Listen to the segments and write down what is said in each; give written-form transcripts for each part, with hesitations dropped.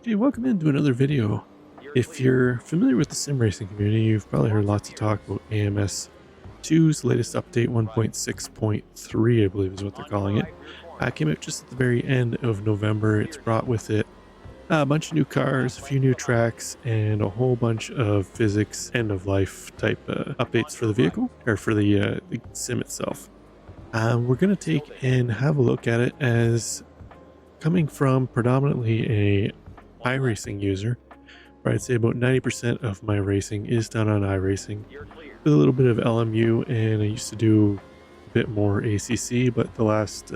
Hey, welcome into another video. If you're familiar with the sim racing community, you've probably heard lots of talk about AMS 2's latest update, 1.6.3, I believe is what they're calling it. Came out just at the very end of November. It's brought with it a bunch of new cars, a few new tracks, and a whole bunch of physics end of life type updates for the vehicle, or for the sim itself. We're going to take and have a look at it as coming from predominantly a iRacing user, where I'd say about 90% of my racing is done on iRacing with a little bit of LMU, and I used to do a bit more ACC, but the last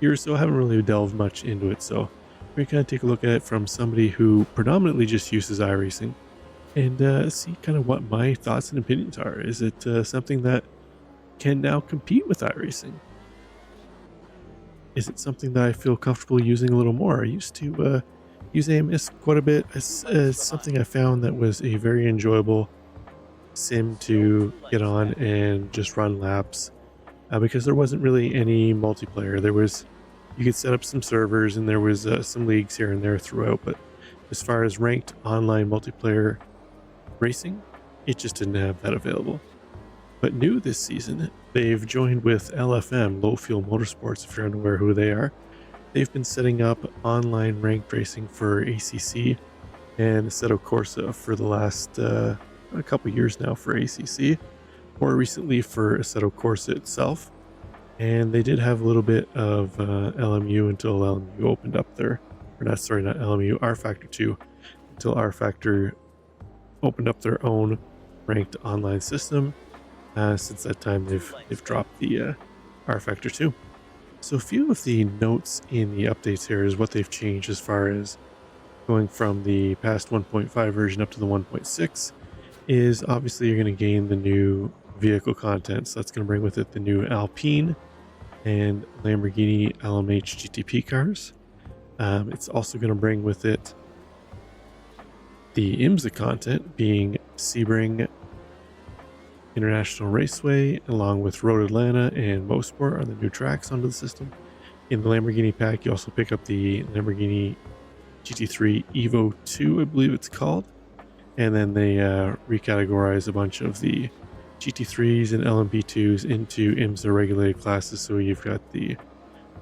year or so I haven't really delved much into it. So we're going to take a look at it from somebody who predominantly just uses iRacing and see kind of what my thoughts and opinions are. Is it something that can now compete with iRacing? Is it something that I feel comfortable using a little more? I used to use AMS quite a bit as something I found that was a very enjoyable sim to get on and just run laps, because there wasn't really any multiplayer. You could set up some servers and there was some leagues here and there throughout, but as far as ranked online multiplayer racing, it just didn't have that available. But new this season, they've joined with LFM, Low Fuel Motorsports, if you're unaware who they are. They've been setting up online ranked racing for ACC and Assetto Corsa for the last a couple years now for ACC, more recently for Assetto Corsa itself. And they did have a little bit of LMU until LMU opened up their, or not, sorry, not LMU, R Factor 2, until R Factor opened up their own ranked online system. Since that time, they've dropped the R Factor 2. So a few of the notes in the updates here is what they've changed as far as going from the past 1.5 version up to the 1.6 is obviously you're going to gain the new vehicle content. So that's going to bring with it the new Alpine and Lamborghini LMH GTP cars. It's also going to bring with it the IMSA content, being Sebring International Raceway, along with Road Atlanta and Mosport, are the new tracks onto the system. In the Lamborghini pack, you also pick up the Lamborghini GT3 Evo 2, I believe it's called. And then they recategorize a bunch of the GT3s and LMP2s into IMSA regulated classes. So you've got the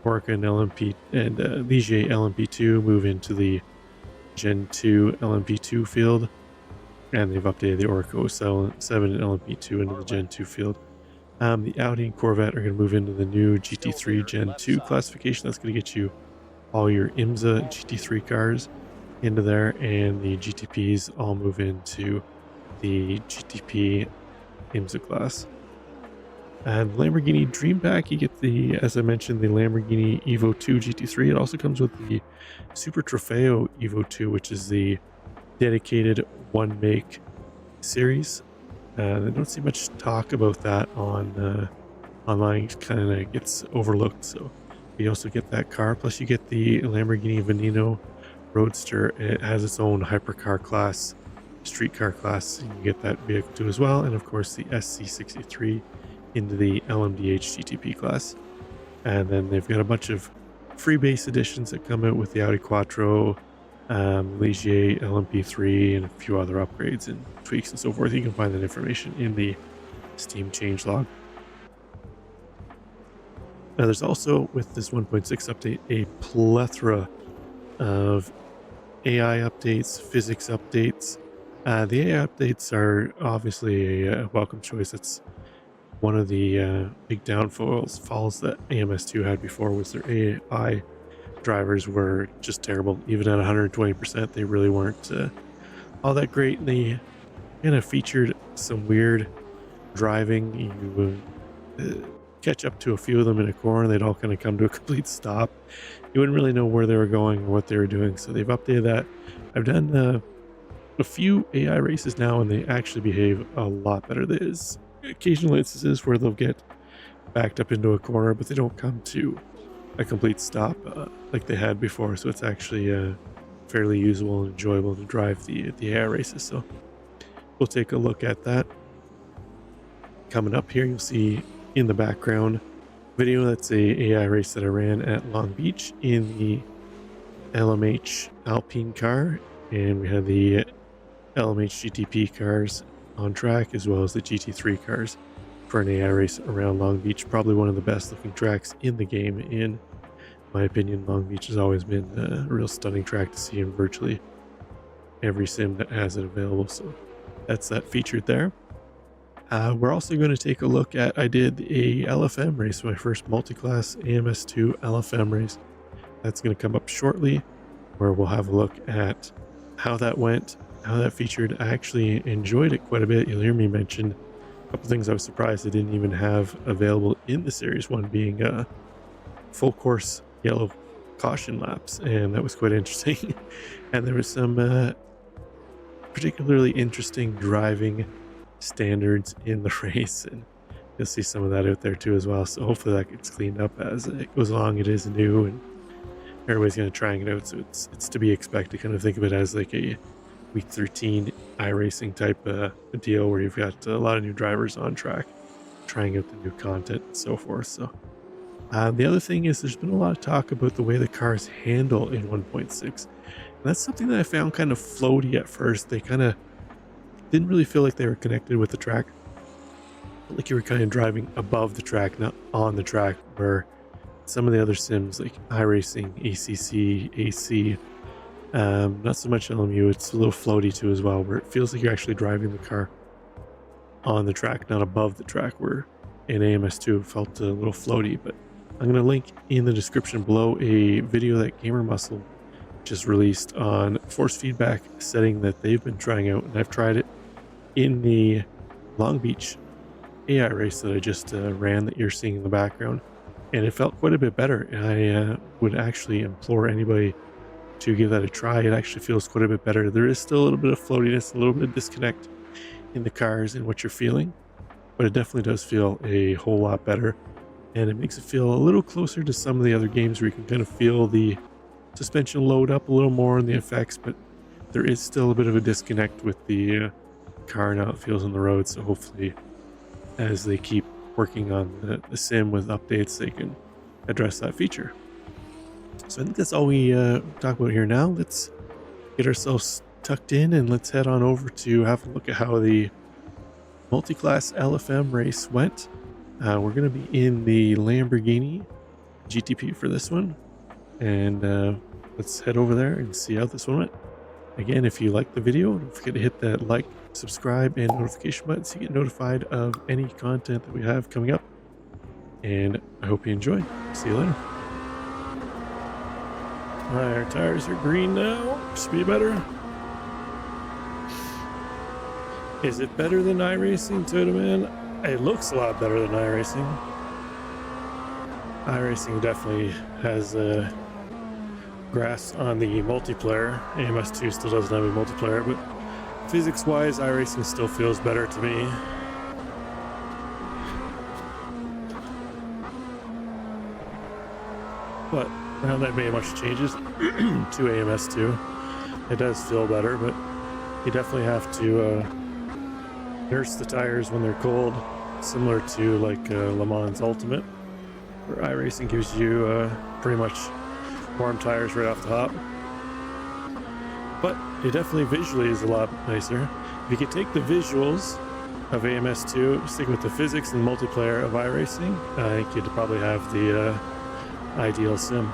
Orca and LMP and Ligier LMP2 move into the Gen 2 LMP2 field. And they've updated the Orca 7 and LMP2 into the Gen 2 field. The Audi and Corvette are going to move into the new GT3 Gen 2 classification. That's going to get you all your IMSA GT3 cars into there, and the GTPs all move into the GTP IMSA class. And Lamborghini Dream Pack, you get the, as I mentioned, the Lamborghini Evo 2 GT3. It also comes with the Super Trofeo Evo 2, which is the dedicated one make series. I don't see much talk about that on online. It kind of gets overlooked. So you also get that car, plus you get the Lamborghini Veneno Roadster. It has its own hypercar class, streetcar class, and you get that vehicle too as well. And of course the SC63 into the LMDH GTP class. And then they've got a bunch of freebase editions that come out with the Audi Quattro, Ligier LMP3, and a few other upgrades and tweaks and so forth. You can find that information in the Steam changelog. Now there's also, with this 1.6 update, a plethora of AI updates, physics updates. The AI updates are obviously a welcome choice. It's one of the big downfalls that AMS2 had before, was their AI drivers were just terrible. Even at 120%, they really weren't all that great. And they kind of featured some weird driving. You would catch up to a few of them in a corner, they'd all kind of come to a complete stop. You wouldn't really know where they were going or what they were doing. So they've updated that. I've done a few AI races now, and they actually behave a lot better. There's occasional instances where they'll get backed up into a corner, but they don't come to a complete stop like they had before. So it's actually fairly usable and enjoyable to drive the AI races. So we'll take a look at that. Coming up here, you'll see in the background video, that's a AI race that I ran at Long Beach in the LMH Alpine car, and we had the LMH GTP cars on track, as well as the GT3 cars for an AI race around Long Beach. Probably one of the best looking tracks in the game. In my opinion, Long Beach has always been a real stunning track to see in virtually every sim that has it available. So that's that featured there. We're also going to take a look at, I did a LFM race, my first multi-class AMS2 LFM race. That's going to come up shortly, where we'll have a look at how that went, how that featured. I actually enjoyed it quite a bit. You'll hear me mention a couple things I was surprised I didn't even have available in the series, one being full course yellow caution laps, and that was quite interesting. And there was some particularly interesting driving standards in the race, and you'll see some of that out there too as well. So hopefully that gets cleaned up as it goes along. It is new and everybody's going to try it out, so it's to be expected. Kind of think of it as like a week 13 iRacing type deal, where you've got a lot of new drivers on track trying out the new content and so forth. So the other thing is, there's been a lot of talk about the way the cars handle in 1.6, and that's something that I found kind of floaty at first. They kind of didn't really feel like they were connected with the track, like you were kind of driving above the track, not on the track, where some of the other sims like iRacing, ACC, AC, not so much LMU, it's a little floaty too as well, where it feels like you're actually driving the car on the track, not above the track, where in AMS2 it felt a little floaty. But I'm going to link in the description below a video that Gamermuscle just released on force feedback setting that they've been trying out, and I've tried it in the Long Beach AI race that I just ran, that you're seeing in the background, and it felt quite a bit better. I would actually implore anybody to give that a try. It actually feels quite a bit better. There is still a little bit of floatiness, a little bit of disconnect in the cars and what you're feeling, but it definitely does feel a whole lot better, and it makes it feel a little closer to some of the other games where you can kind of feel the suspension load up a little more in the effects, but there is still a bit of a disconnect with the car and how it feels on the road. So hopefully, as they keep working on the sim with updates, they can address that feature. So I think that's all we talk about here now. Let's get ourselves tucked in and let's head on over to have a look at how the multi-class LFM race went. We're going to be in the Lamborghini GTP for this one, and let's head over there and see how this one went. Again, if you like the video, don't forget to hit that like, subscribe, and notification button so you get notified of any content that we have coming up. And I hope you enjoy. See you later. Alright, our tires are green now. Should be better. Is it better than iRacing, Toteman? It looks a lot better than iRacing. iRacing definitely has a grass on the multiplayer. AMS2 still doesn't have a multiplayer, but physics-wise, iRacing still feels better to me. But I haven't made much changes to AMS2. It does feel better, but you definitely have to nurse the tires when they're cold, similar to like Le Mans Ultimate, where iRacing gives you pretty much warm tires right off the hop. But it definitely visually is a lot nicer. If you could take the visuals of AMS2, stick with the physics and multiplayer of iRacing, I think you'd probably have the ideal sim.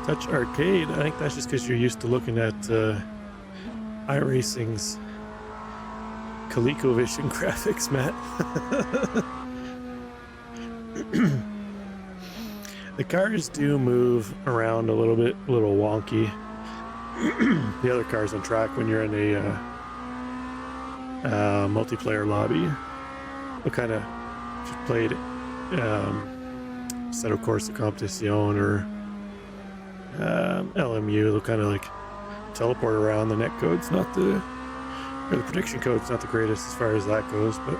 Touch Arcade, I think that's just because you're used to looking at iRacing's ColecoVision graphics, Matt. The cars do move around a little bit, a little wonky. The other cars on track when you're in a multiplayer lobby. What kind of, if you played Assetto Corsa Competizione or LMU, they'll kind of like teleport around. The net code's not the, or the prediction code's not the greatest as far as that goes, but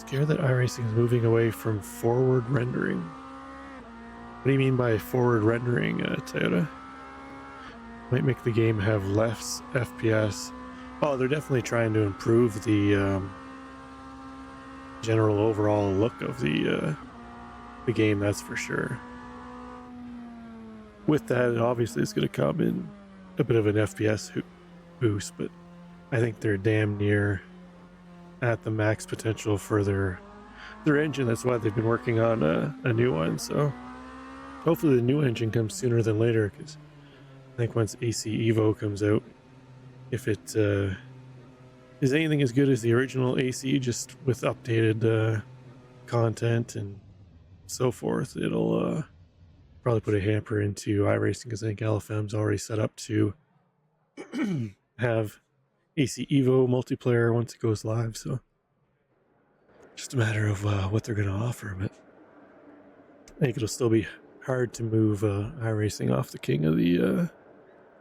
scared that iRacing is moving away from forward rendering. What do you mean by forward rendering, Toyota? Might make the game have less FPS. Oh, they're definitely trying to improve the general overall look of the game, that's for sure. With that, obviously it's going to come in a bit of an FPS boost, but I think they're damn near at the max potential for their engine. That's why they've been working on a new one. So hopefully the new engine comes sooner than later, because I think once AC Evo comes out, if it is anything as good as the original AC, just with updated content and so forth, it'll probably put a hamper into iRacing, because I think LFM's already set up to have AC Evo multiplayer once it goes live. So just a matter of what they're going to offer. But I think it'll still be hard to move iRacing off the king of the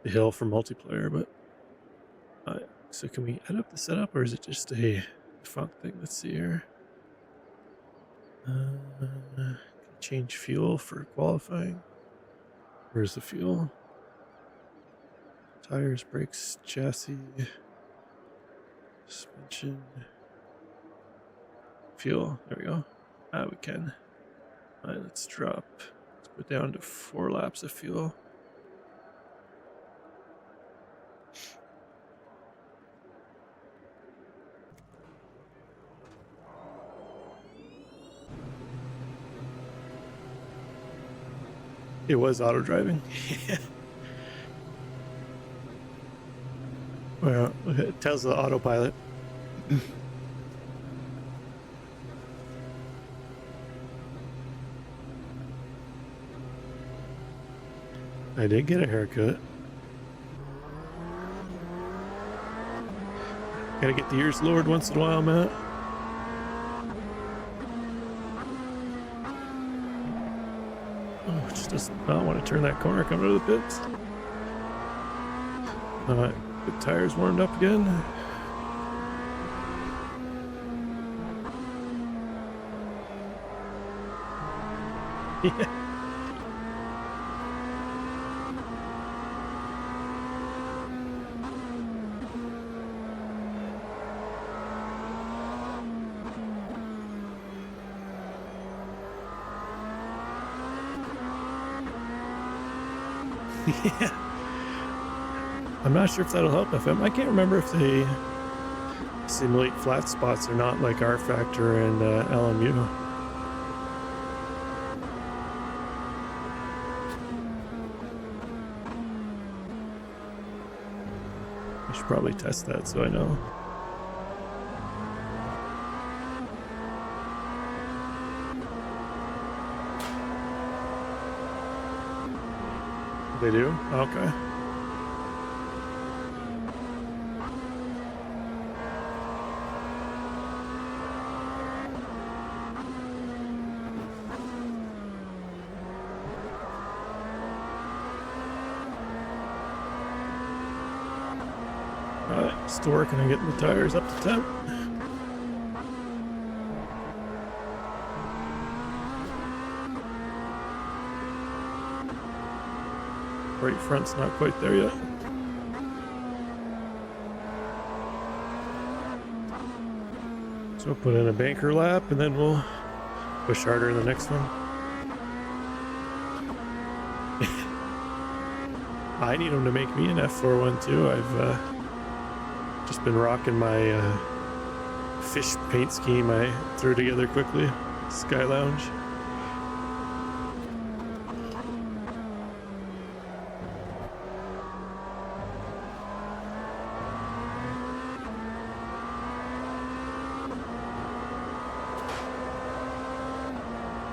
hill for multiplayer. But so can we add up the setup, or is it just a defunct thing? Let's see here. Change fuel for qualifying. Where's the fuel? Tires, brakes, chassis, suspension, fuel. There we go. We can. All right, let's drop. Let's put down to 4 laps of fuel. It was auto driving. Well, it tells the autopilot. I did get a haircut. Gotta get the ears lowered once in a while, Matt. Oh, just does not want to turn that corner coming out of the pits. Alright, the tires warmed up again. Yeah. Yeah. I'm not sure if that'll help FM. I can't remember if they simulate flat spots or not, like R Factor and LMU. I should probably test that so I know. They do? Okay. Alright, still working on getting the tires up to temp. Right front's not quite there yet. So we'll put in a banker lap and then we'll push harder in the next one. I need them to make me an F41 too. I've just been rocking my fish paint scheme I threw together quickly. Sky Lounge.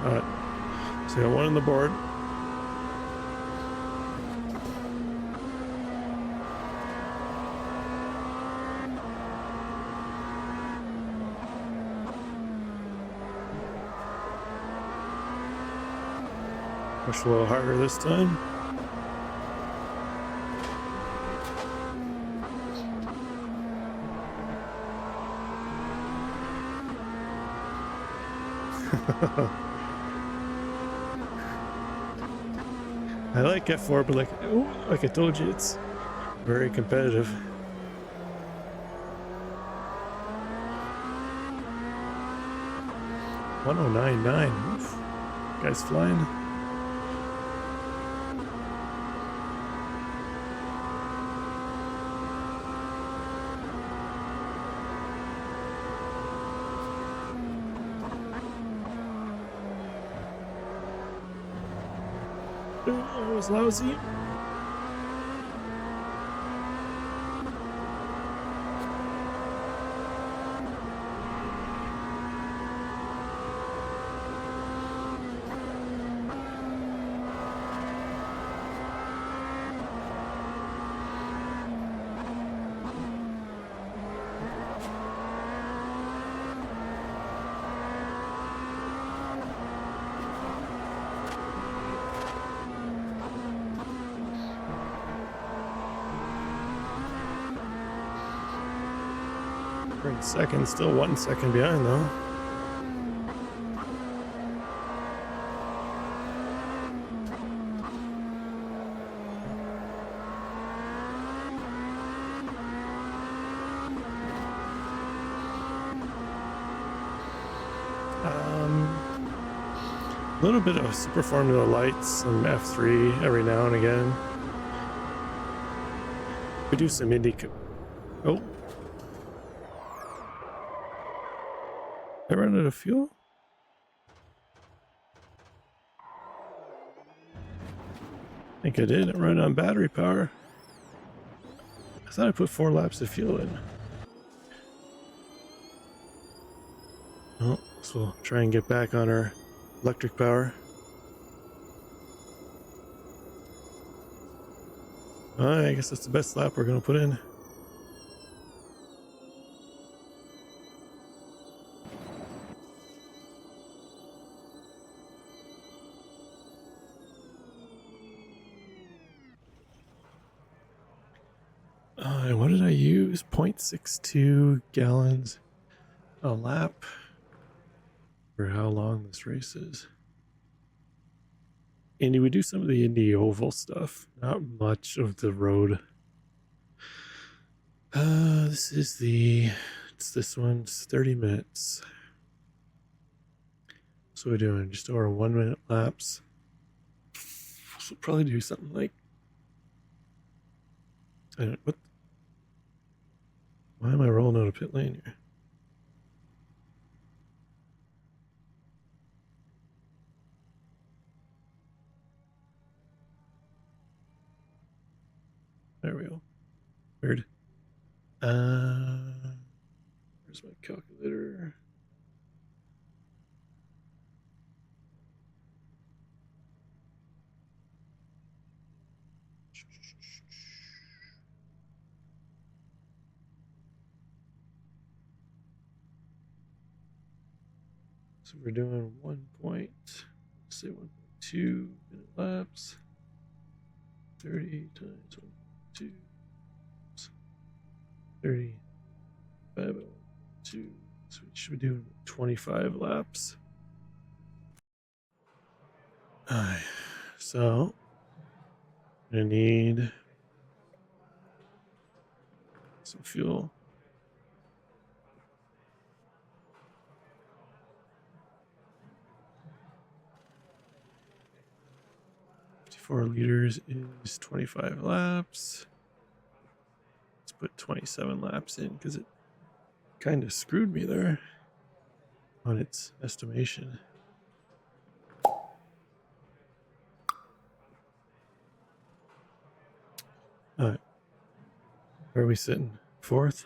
Alright, so I got one on the board. Push a little harder this time. I like F4, but like I told you, it's very competitive. 1099. Oof. Guy's flying. That was lousy. We're in second, still 1 second behind though. A little bit of Super Formula Lights, some F3 every now and again. We do some Indy. Oh. I run out of fuel? I think I did. I run on battery power. I thought I put 4 laps of fuel in. Oh, so we'll try and get back on our electric power. I guess that's the best lap we're going to put in. What did I use? 0.62 gallons a lap for how long this race is. Indy, we do some of the Indy oval stuff, not much of the road. This is it's this one, it's 30 minutes. So we're doing just over 1 minute laps. So we'll probably do something like, I don't know, why am I rolling out of pit lane here? There we go. Weird. Where's my calculator? So we're doing say 1.2 minute laps. 30 times 1.2. 35 2. So we should be doing 25 laps. Alright, so I need some fuel. Four liters is 25 laps. Let's put 27 laps in because it kind of screwed me there on its estimation. All right, where are we sitting? 4th?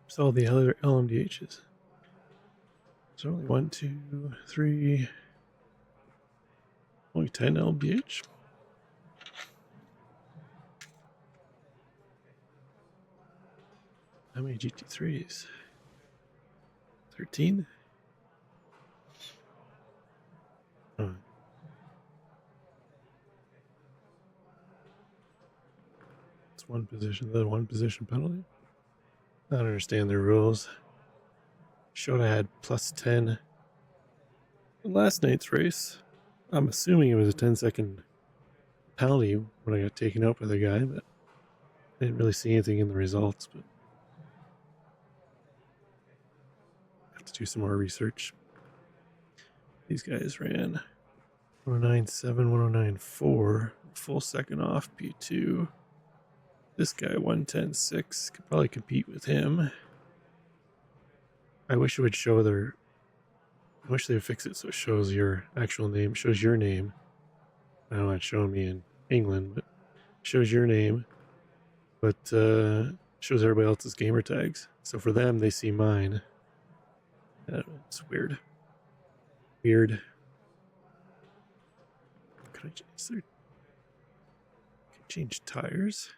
So all the other LMDHs. So only 1, 2, 3, only 10 LMDH. How many GT3s? 13? one position, the one position penalty. I don't understand their rules. Showed I had plus 10 in last night's race. I'm assuming it was a 10-second penalty when I got taken out by the guy, but I didn't really see anything in the results. But I have to do some more research. These guys ran 109.7, 109.4, full second off P2. This guy 110.6 could probably compete with him. I wish it would show their. I wish they would fix it so it shows your actual name, shows your name. I know it's showing me in England, but it shows your name, but shows everybody else's gamer tags. So for them, they see mine. It's weird. Weird. Could I change their? Can I change tires?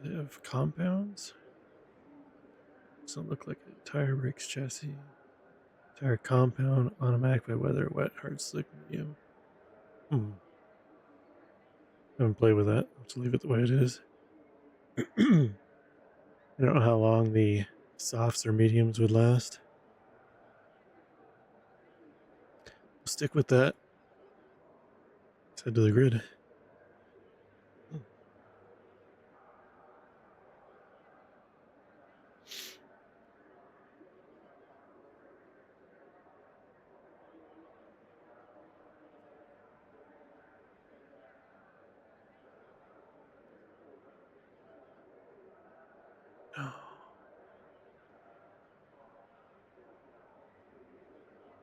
They have compounds. Doesn't look like a tire brakes chassis. Tire compound, automatic by weather, wet, hard, slick, medium. Haven't played with that. Let's leave it the way it is. I don't know how long the softs or mediums would last. We'll stick with that. Let's head to the grid.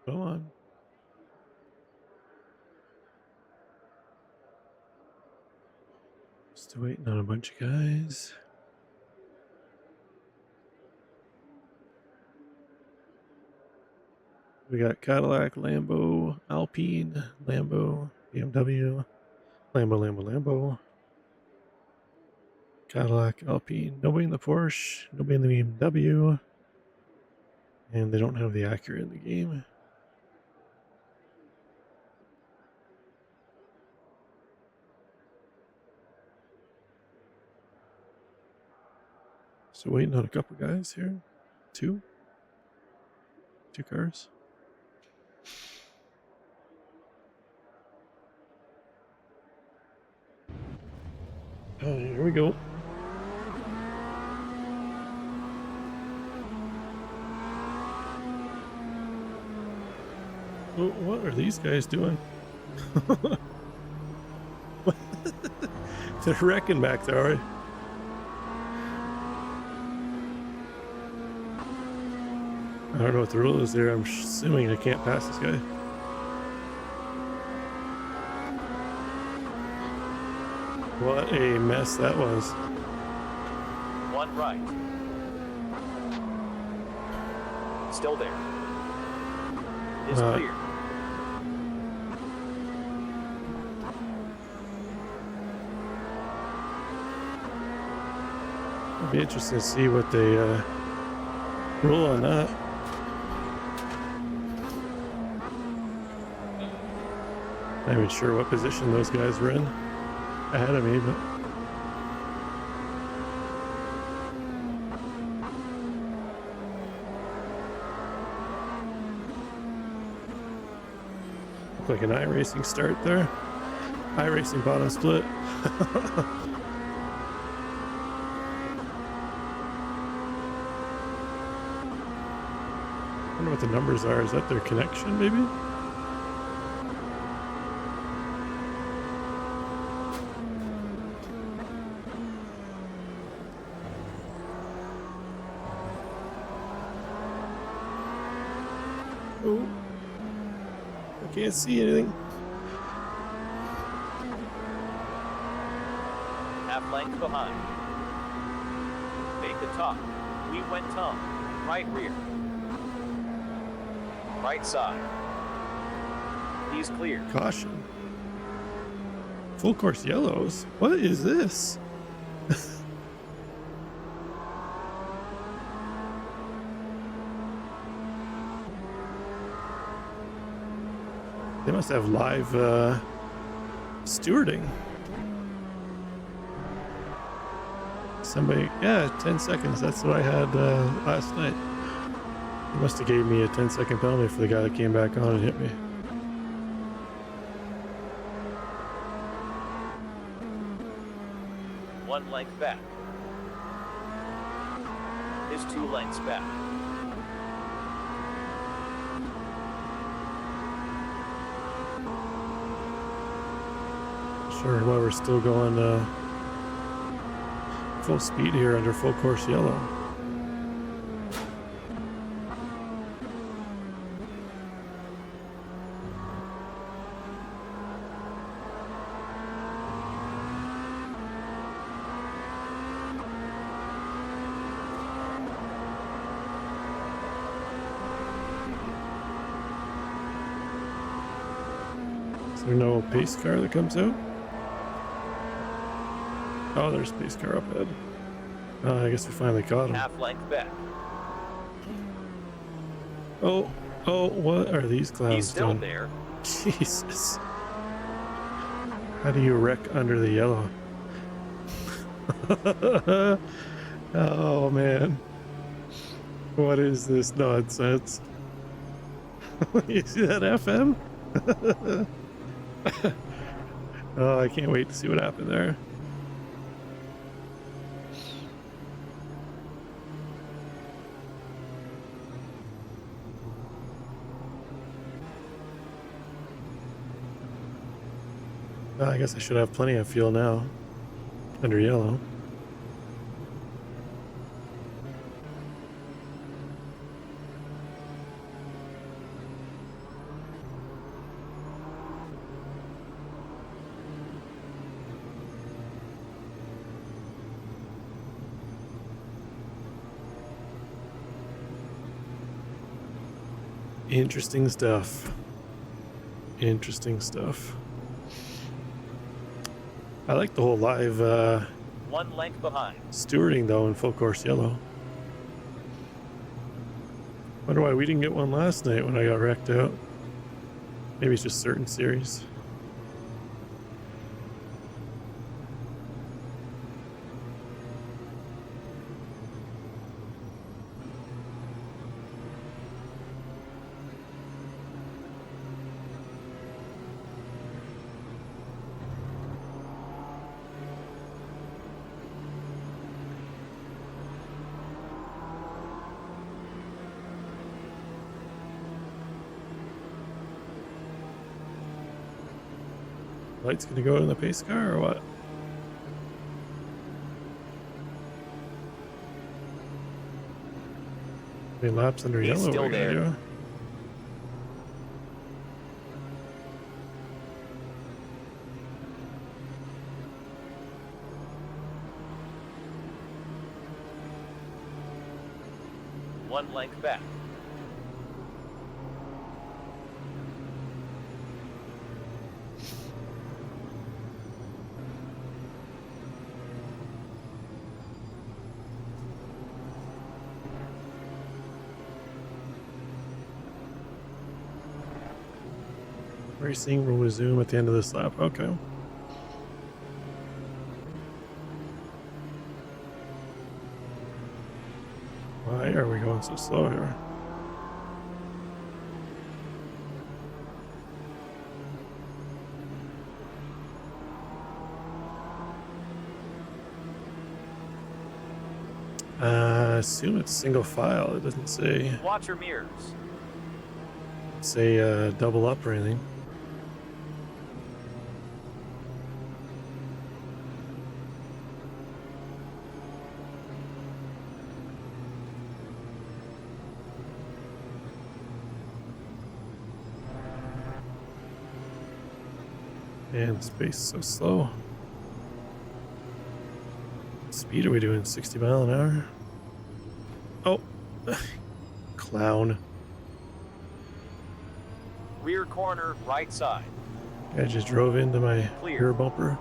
Come on. Still waiting on a bunch of guys. We got Cadillac, Lambo, Alpine, Lambo, BMW, Lambo. Cadillac, Alpine, nobody in the Porsche, nobody in the BMW, and they don't have the Acura in the game. So waiting on a couple guys here. Two cars. Here we go. Oh, what are these guys doing? They're wrecking back there, are they? I don't know what the rule is there. I'm assuming I can't pass this guy. What a mess that was. One right. Still there. Is clear. It'll be interesting to see what they rule on that. Not even sure what position those guys were in ahead of me, but looked like an iRacing start there. iRacing bottom split. I wonder what the numbers are. Is that their connection, maybe? Oh, I can't see anything. Half length behind. Make the top. We went tongue. Right rear. Right side. He's clear. Caution. Full course yellows. What is this? They must have live stewarding. Somebody, yeah, 10 seconds. That's what I had last night. They must have gave me a 10-second penalty for the guy that came back on and hit me. One length back. Is 2 lengths back. Sure, why we're still going full speed here under full course yellow. Is there no pace car that comes out? Oh, there's a pace car up ahead. I guess we finally caught him. Half length back. Oh, what are these clouds He's still doing? there. Jesus. How do you wreck under the yellow? Oh, man. What is this nonsense? You see that FM? Oh, I can't wait to see what happened there. I guess I should have plenty of fuel now. Under yellow. Interesting stuff. Interesting stuff. I like the whole live 1 length behind. stewarding though in full course yellow. Wonder why we didn't get one last night when I got wrecked out. Maybe it's just certain series. Light's gonna go in the pace car or what? I mean, laps under He's yellow. still We're gonna there. do. One length back. Racing will resume at the end of this lap. Okay. Why are we going so slow here? Assume it's single file. It doesn't say Watch your mirrors. double up or anything. And space so slow. What speed are we doing? 60 mile an hour? Oh, clown. Rear Rear corner, right side. I just drove into my Clear. rear bumper.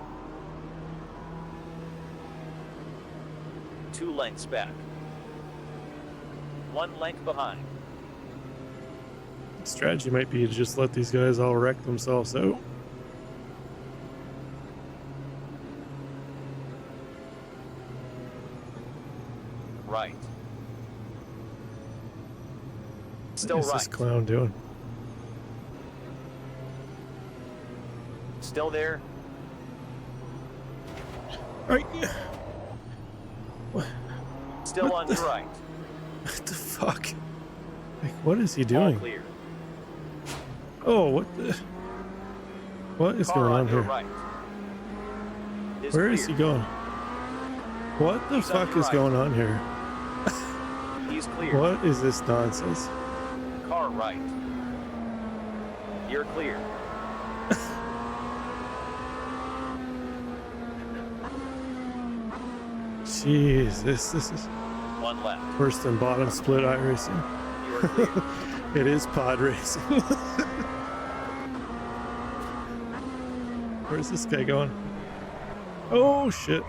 2 lengths back. 1 length behind. The strategy might be to just let these guys all wreck themselves out. Right. Still What is right. this clown doing? Still there. Right. Still What on the- your right. What the fuck? Like, what is he All doing? clear. Oh, what the? What is Car going on on your here? right. Where is he clear. going? What the He's on fuck your is right. going on here? He's clear. What is this nonsense? Car right. You're clear. Jeez, this is 1 left. worse than bottom split iRacing. You are clear. It is pod racing. Where's this guy going? Oh shit.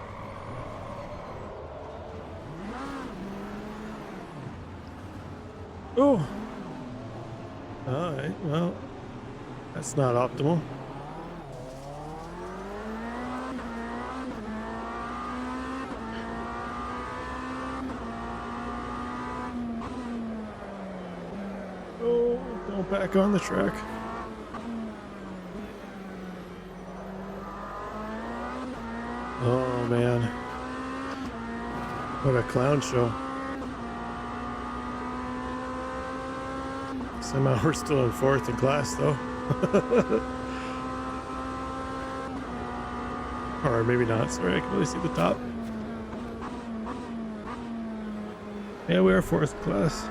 Oh. Alright, well, that's not optimal. Oh, don't back on the track. Oh man. What a clown show. Somehow we're still in 4th in class though. Or maybe not, sorry, I can really see the top. Yeah, we are 4th in class.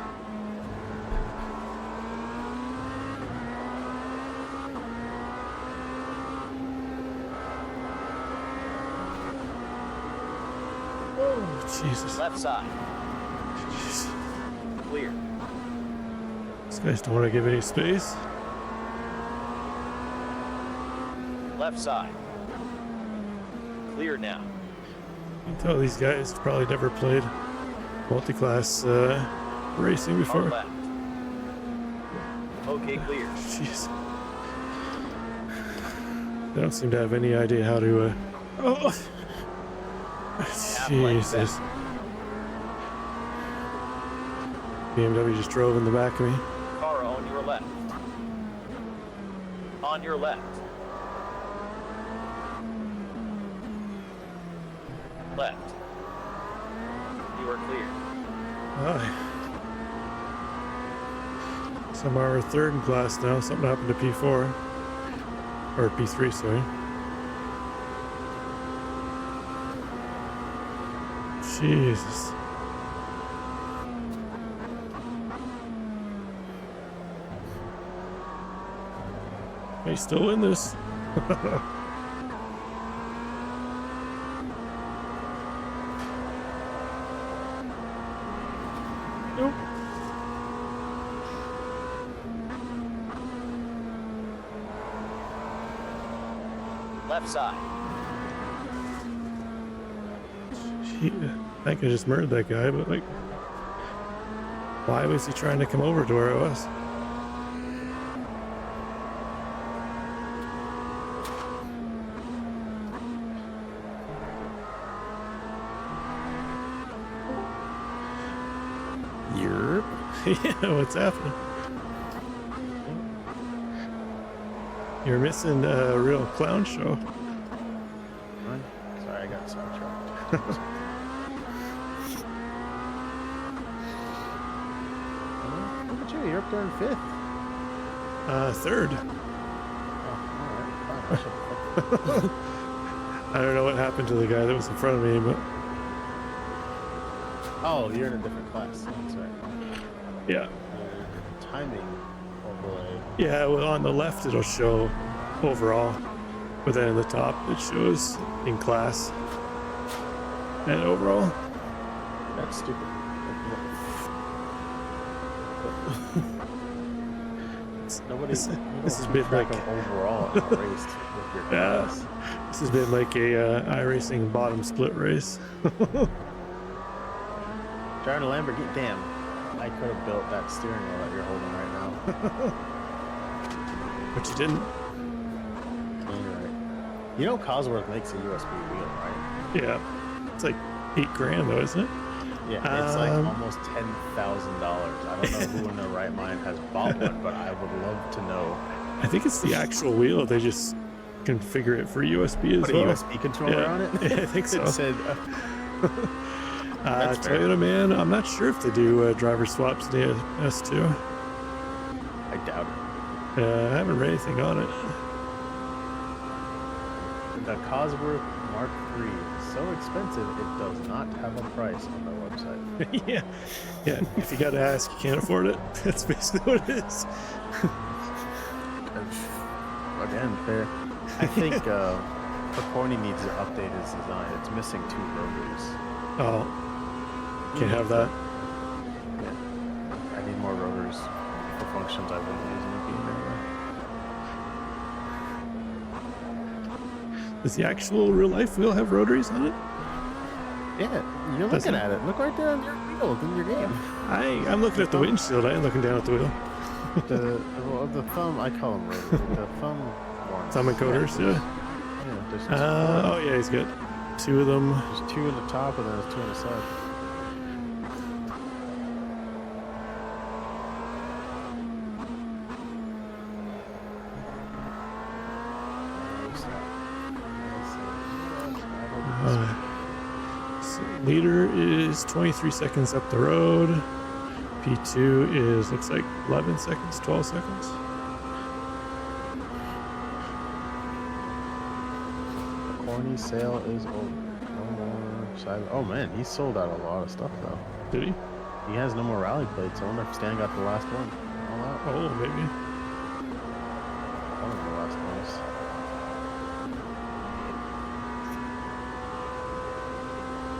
Oh, Jesus. Left side. Jeez. Clear. These guys don't want to give any space. Left side. Clear now. You can tell these guys probably never played multi-class racing Car before. left. Okay, clear. Jeez. They don't seem to have any idea how to oh Jesus. BMW just drove in the back of me. Car on your left. On your left. Left. You are clear. Aye. Somehow we're 3rd in class now. Something happened to P4. Or P3, sorry. Jesus. May still win this. Nope. Left side. Gee, I think I just murdered that guy, but like, why was he trying to come over to where I was? Yerp. Yeah, what's happening? You're missing a real clown show. Sorry, I got sidetracked. Look at you, you're up there in 5th. 3rd. Oh, alright. I don't know what happened to the guy that was in front of me, but Oh, you're in a different class. That's right. yeah. Timing overlay. Yeah, well, on the left it'll show overall, but then in the top it shows in class and overall. That's stupid. It's Nobody. This, You this don't has keep been track like, of overall in a race with your class. this has been like a iRacing bottom split race. Driving a Lamborghini. Damn, I could have built that steering wheel that you're holding right now. But you didn't. Yeah, you're right. You know, Cosworth makes a USB wheel, right? Yeah, it's like $8,000 though, isn't it? Yeah, it's like almost $10,000. I don't know who in their right mind has bought one, but I would love to know. I think it's the actual wheel. They just configure it for USB as Put well. a USB controller on it? Yeah, I think so. It said, that's fair. Toyota, man, I'm not sure if they do driver swaps in the S2. I doubt it. I haven't read anything on it. The Cosworth Mark III is so expensive it does not have a price on their website. Yeah. If you got to ask, you can't afford it. That's basically what it is. Again, fair. I think Percorni needs to update his design. It's missing 2 rotors. Oh, can't have that. Yeah. I need more rotors for functions I've been using the game anyway. Does the actual real life wheel have rotaries on it? Yeah, you're looking at it. Look right there on your wheel in your game. I'm looking at the windshield. I ain't looking down at the wheel. The thumb, I call them rotors. The thumb ones. Thumb encoders, yeah. There's Oh yeah, he's got 2 of them. There's 2 in the top and then there's 2 on the side. So leader is 23 seconds up the road. P2 is, looks like 11 seconds, 12 seconds. The corny sale is over. No more cyber. Oh man, he sold out a lot of stuff though. Did he? He has no more rally plates. I wonder if Stan got the last one. All out. Oh, maybe. One of the last ones.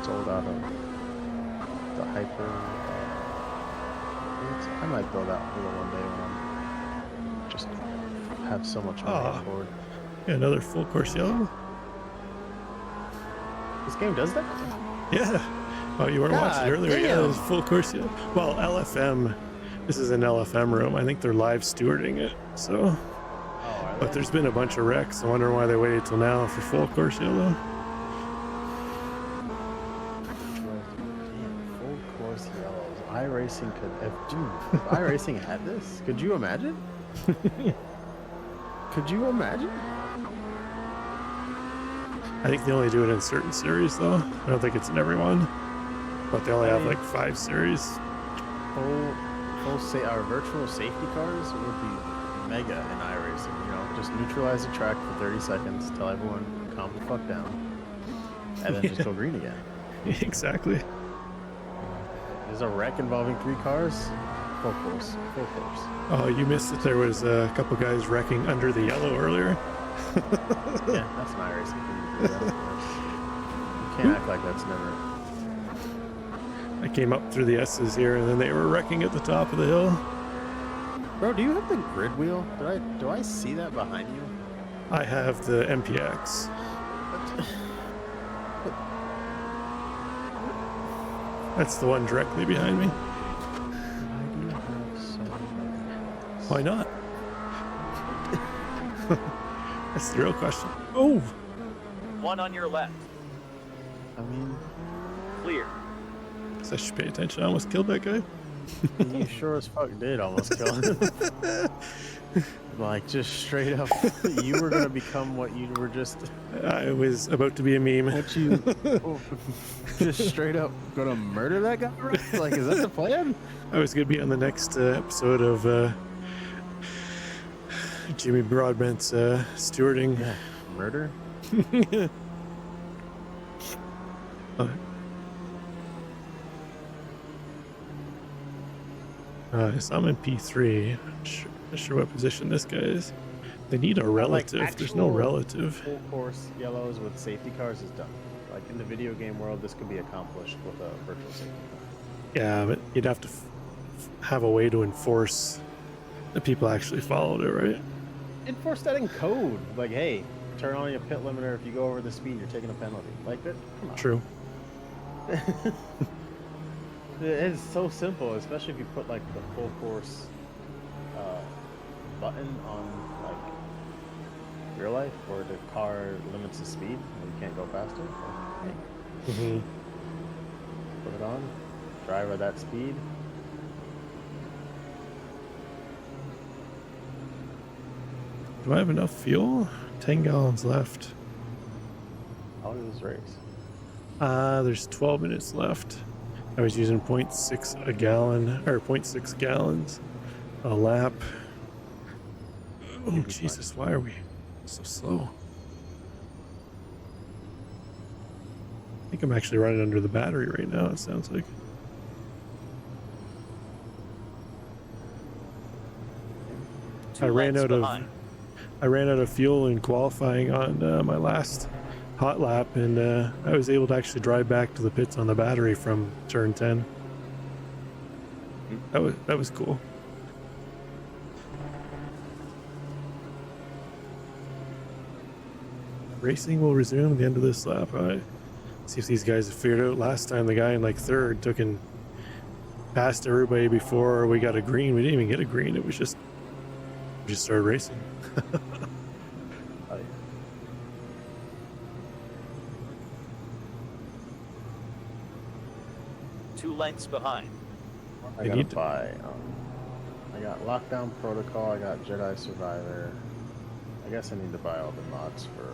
Sold out of the hyper. I might build out wheel one day when I'm just have so much money on board. Yeah, another full course yellow. This game does that? Yeah. Oh, you weren't watching earlier. Yeah, it was full course yellow. Well, LFM. This is an LFM room. I think they're live stewarding it. So. But there's been a bunch of wrecks. I wonder why they waited till now for full course yellow. Full course yellows. iRacing could have. Dude, if iRacing had this, could you imagine? Could you imagine? I think they only do it in certain series, though. I don't think it's in every one. But they only have like 5 series. Our virtual safety cars would be mega in iRacing. You know, just neutralize the track for 30 seconds, tell everyone calm the fuck down, and then just go green again. Exactly. There's a wreck involving 3 cars. Full course. Full course. Oh, you missed it. There was a couple guys wrecking under the yellow earlier. Yeah, that's an iRacing thing to do. You can't act like that's never. I came up through the S's here, and then they were wrecking at the top of the hill. Bro, do you have the grid wheel? Do I see that behind you? I have the MPX. That's the one directly behind me. Why do you have so many? Why not? That's the real question. Oh! 1 on your left. I mean, Clear. So I should pay attention. I almost killed that guy. you sure as fuck did almost kill him. Like, just straight up, you were gonna become what you were just. I was about to be a meme. What you. Just straight up gonna murder that guy? Right? Like, is that the plan? I was going to be on the next episode of Jimmy Broadbent's stewarding. Yeah. Murder? So I'm in P3. Not sure what position this guy is. They need a relative. Like There's no relative. Full course yellows with safety cars is done. Like in the video game world, this could be accomplished with a virtual safety car. Yeah, but you'd have to have a way to enforce The people actually followed it, right? Enforce that in code. Like, hey, turn on your pit limiter. If you go over the speed, you're taking a penalty. Like that. Come on. True. It's so simple, especially if you put like the full course button on like real life, where the car limits the speed and you can't go faster. Like, hey, put it on, drive at that speed. Do I have enough fuel? 10 gallons left. How long is this race? There's 12 minutes left. I was using 0.6 a gallon, or 0.6 gallons a lap. Oh, Jesus, why are we so slow? I think I'm actually running under the battery right now, it sounds like. I ran out of fuel in qualifying on my last hot lap, and I was able to actually drive back to the pits on the battery from turn 10. That was cool. Racing will resume at the end of this lap. See if these guys have figured out. Last time the guy in like third took and passed everybody before we got a green. We didn't even get a green. It was just we just started racing. Oh, yeah. 2 lengths behind. I gotta buy. I got Lockdown Protocol. I got Jedi Survivor. I guess I need to buy all the mods for.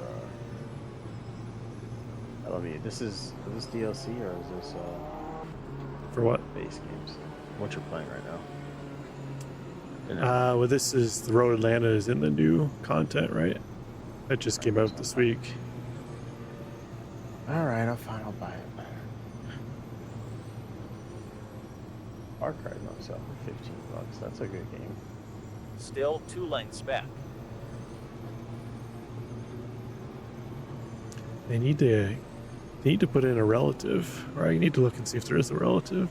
Is this DLC or is this For what? base games? What you're playing right now? Well, this is the Road Atlanta is in the new content, right? That just came out this week. All right, I'll buy it. Far Cry knocks out for $15. That's a good game. Still 2 lengths back. They need to put in a relative, or I need to look and see if there is a relative.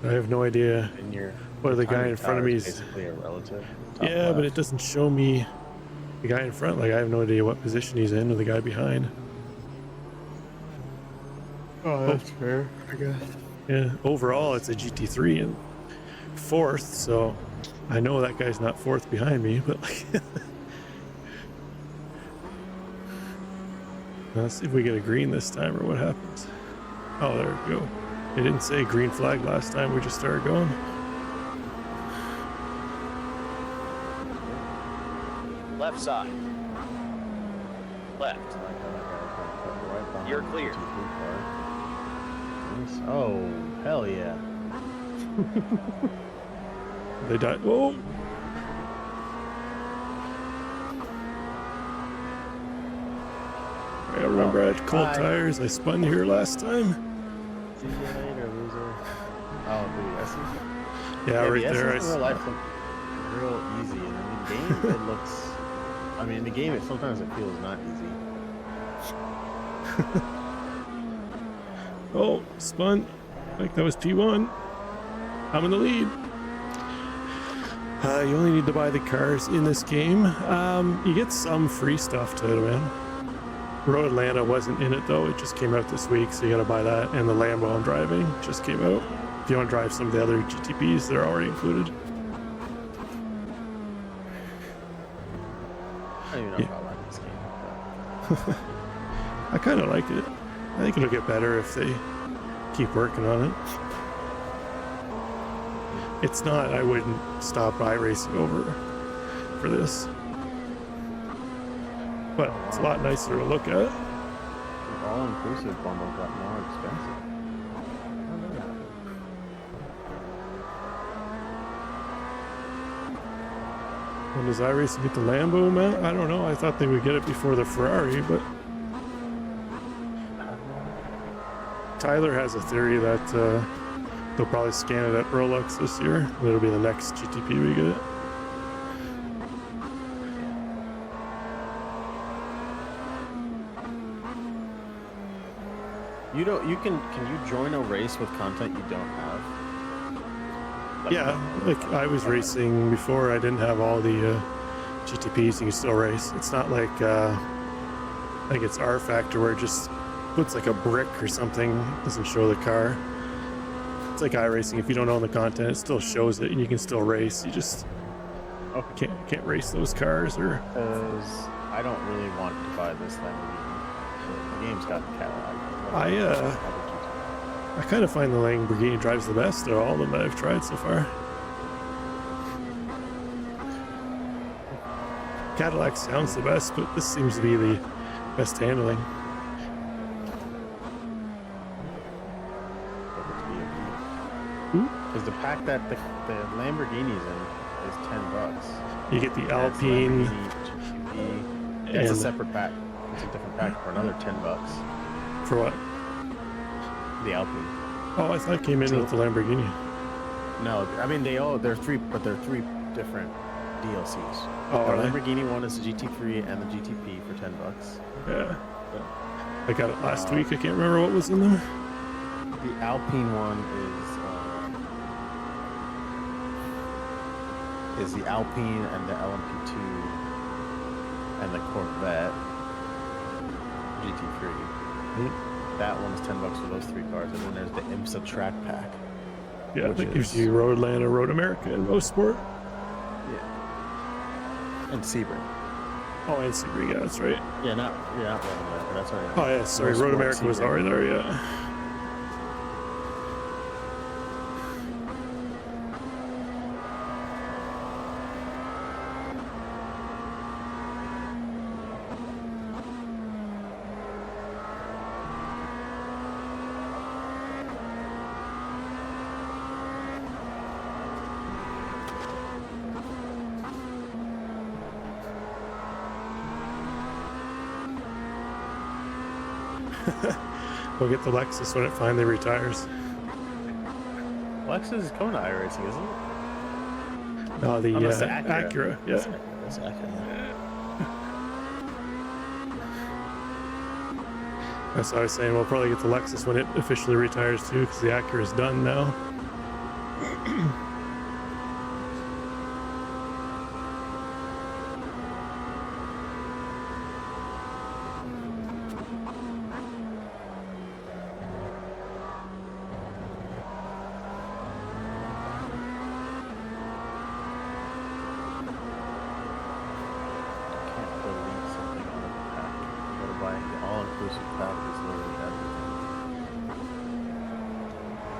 I have no idea whether the guy in front of me is basically a relative. Yeah, but it doesn't show me the guy in front. Like, I have no idea what position he's in or the guy behind. Oh, that's fair, I guess. Yeah, overall it's a GT3 and fourth, so I know that guy's not fourth behind me, but like let's see if we get a green this time or what happens. Oh, there we go. It didn't say green flag last time, we just started going. Left side. Left. You're clear. Oh, hell yeah. They died. Whoa! I remember I had cold tires. I spun here last time. See you later, loser. Oh, dude, I see. Yeah, right there. In real life look real easy, and in the game it looks. I mean, in the game, sometimes it feels not easy. Oh, spun. Like that was P1. I'm in the lead. You only need to buy the cars in this game. You get some free stuff to it, man. Road Atlanta wasn't in it though. It just came out this week, so you gotta buy that. And the Lambo I'm driving just came out. If you want to drive some of the other GTPs, they're already included. I don't even know if I like this game. But... I kind of like it. I think it'll get better if they keep working on it. It's not, I wouldn't stop iRacing over for this. But it's a lot nicer to look at. The all-inclusive bundle got more expensive. When does iRacing get the Lambo, man? I don't know. I thought they would get it before the Ferrari, but Tyler has a theory that they'll probably scan it at Rolex this year. It'll be the next GTP we get it. Can you join a race with content you don't have? Yeah, like I was racing before. I didn't have all the GTPs. You can still race. It's not like it's R Factor where it just puts like a brick or something. It doesn't show the car. It's like iRacing. If you don't own the content, it still shows it, and you can still race. You just can't race those cars. Or Because I don't really want to buy this Lamborghini. The game's got the Cadillac. I kind of find the Lamborghini drives the best of all of them that I've tried so far. Cadillac sounds the best, but this seems to be the best handling. Because the pack that the Lamborghini's in is $10. You get the Alpine. GTP. Yeah, it's a separate pack. It's a different pack for another $10. For what? The Alpine. Oh, I thought it came in with the Lamborghini. No, I mean they're three different DLCs. Oh, the really? Lamborghini one is the GT3 and the GTP for $10. Yeah. I got it last week. I can't remember what was in there. The Alpine one is the Alpine and the LMP2 and the Corvette GT3. That one is $10 for those three cars, and then there's the IMSA track pack. Yeah, that gives you Roadland or Road America and Motorsport. Yeah. And Sebring. Oh, and Sebring, yeah, that's right. Yeah, not Road America. That's right. Oh, yeah, sorry, Road America was already there, yeah. We'll get the Lexus when it finally retires. Lexus is coming to iRacing, isn't it? No, the that's the Acura. Yeah. That's Acura. That's what I was saying. We'll probably get the Lexus when it officially retires too, because the Acura is done now.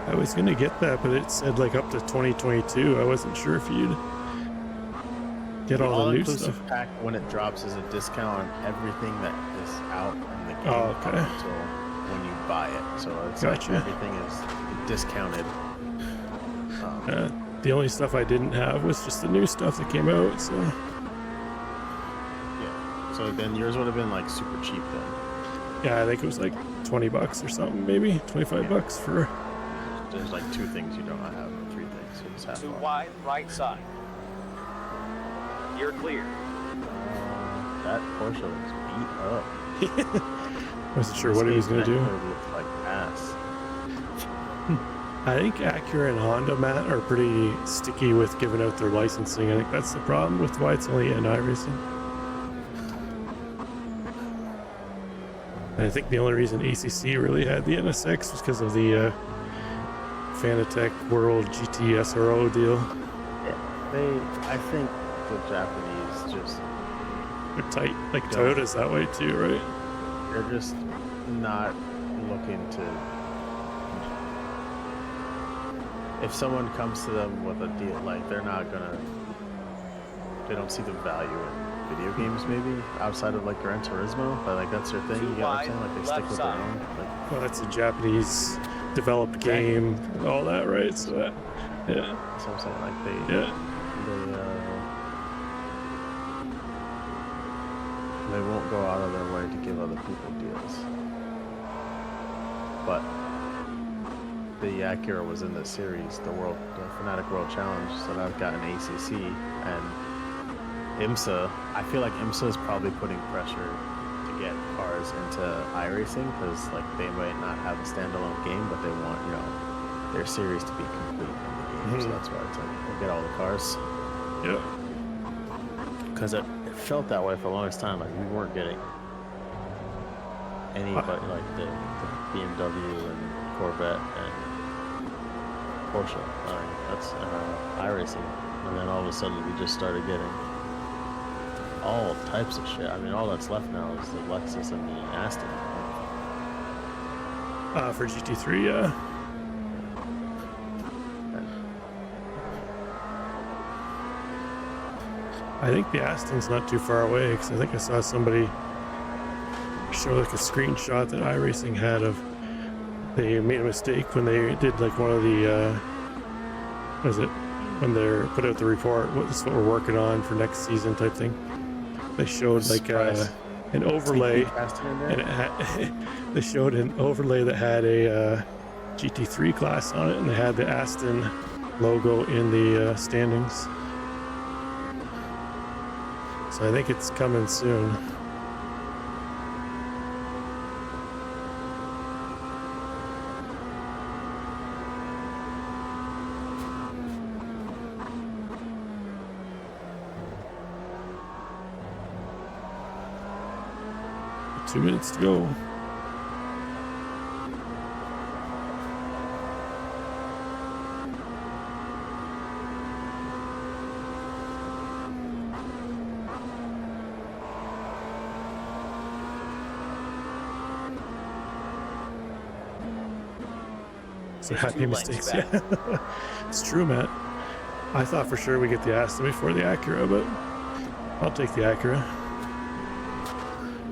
I was gonna get that, but it said like up to 2022. I wasn't sure if you'd get all the new stuff. Pack when it drops is a discount on everything that is out in the game okay. until when you buy it. So it's Gotcha. like everything is discounted. The only stuff I didn't have was just the new stuff that came out. So yeah. So then yours would have been like super cheap then. Yeah, I think it was like $20 or something, maybe $25 for. There's like two things you don't have, or three things. You just have Too one. wide, right side. You're clear. That Porsche looks beat up. Wasn't sure what he was gonna do. Looks like ass. I think Acura and Honda, Matt, are pretty sticky with giving out their licensing. I think that's the problem with why it's only in iRacing. And I think the only reason ACC really had the NSX was because of the Fanatec World GT SRO deal. Yeah, I think the Japanese just... They're tight. Like Toyota's that way too, right? They're just not looking to... If someone comes to them with a deal, like, they're not gonna... They don't see the value in video games, maybe, outside of, like, Gran Turismo. But, like, that's their thing, you get what I'm saying? Like, they stick with their own. Like, well, that's a Japanese developed game and all that, right? So that, yeah. that's what I'm saying. Like, they won't go out of their way to give other people deals. But the Acura was in the series, the Fanatic World Challenge, so that got an ACC, and IMSA, I feel like IMSA is probably putting pressure to get cars into iRacing, because like they might not have a standalone game, but they want, their series to be complete in the game. so that's why it's like we'll get all the cars. Yeah. Because it felt that way for the longest time. Like we weren't getting anybody like the BMW and Corvette and Porsche. That's iRacing, and then all of a sudden we just started getting all types of shit. I mean, all that's left now is the Lexus and the Aston. For GT3, yeah. I think the Aston's not too far away, because I think I saw somebody show like a screenshot that iRacing had of they made a mistake when they did like one of the what is it, when they're put out the report, what's what we're working on for next season type thing. They showed like an overlay, and it had, they showed an overlay that had a GT3 class on it, and they had the Aston logo in the standings. So I think it's coming soon. Two minutes to go. So happy mistakes, yeah. It's true, Matt. I thought for sure we get the Aston before the Acura, but I'll take the Acura.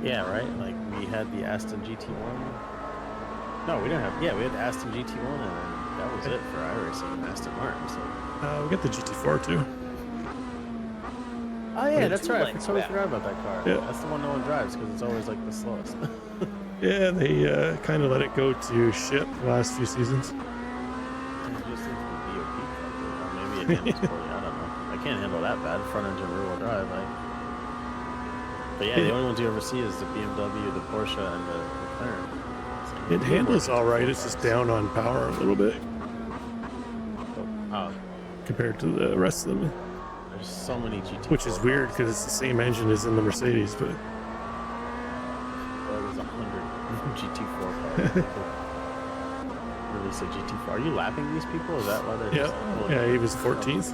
Yeah, right? Like, we had the Aston GT1. No, we didn't have... Yeah, we had the Aston GT1, and then that was it for iRacing and Aston Martin, so... We got the GT4, too. Oh, yeah, that's right. I totally forgot about that car. Yeah. That's the one no one drives, because it's always, like, the slowest. Yeah, they kind of let it go to shit the last few seasons. It just seems to be BOP, or maybe it handles poorly, I don't know. I can't handle that bad, front-engine rear-wheel drive, But yeah, the only ones you ever see is the BMW, the Porsche, and the McLaren. It handles all right. It's just down on power a little bit compared to the rest of them. There's so many GT4 which is weird because it's the same engine as in the Mercedes, but there's 100 GT4 cars. Release a GT4. Are you lapping these people? Is that why they're just like, yeah, he was 14th.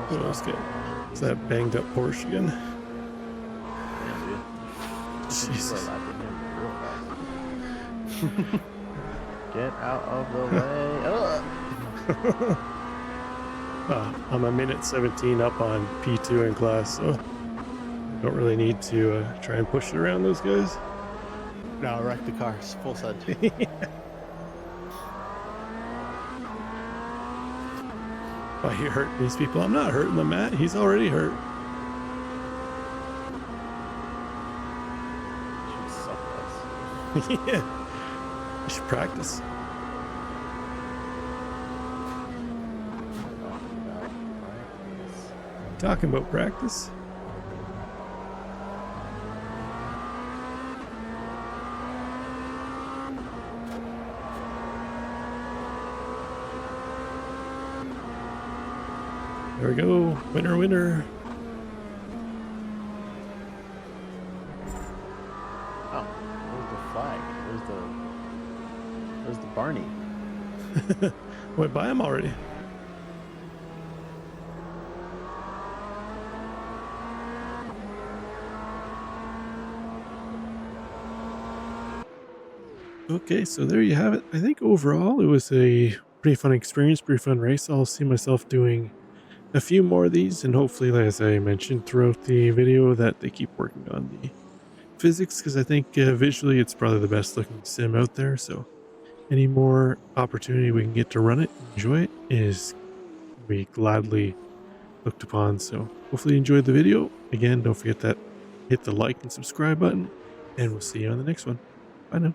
What else get? Is that banged up Porsche again? Yeah, dude. Jesus. People are lapping him real fast. Get out of the way. I'm a minute 17 up on P2 in class, so don't really need to try and push it around those guys. No, wreck the cars. Full send. Why you hurting these people? I'm not hurting them, Matt. He's already hurt. Yeah. I should practice. Talking about practice. There we go. Winner, winner. Oh, where's the flag? Where's the Barney? Went by him already. Okay, so there you have it. I think overall it was a pretty fun experience, pretty fun race. I'll see myself doing a few more of these, and hopefully, as I mentioned throughout the video, that they keep working on the physics, because I think visually it's probably the best looking sim out there. So any more opportunity we can get to run it, enjoy it, is we gladly looked upon. So hopefully you enjoyed the video. Again, don't forget that hit the like and subscribe button, and we'll see you on the next one. Bye now.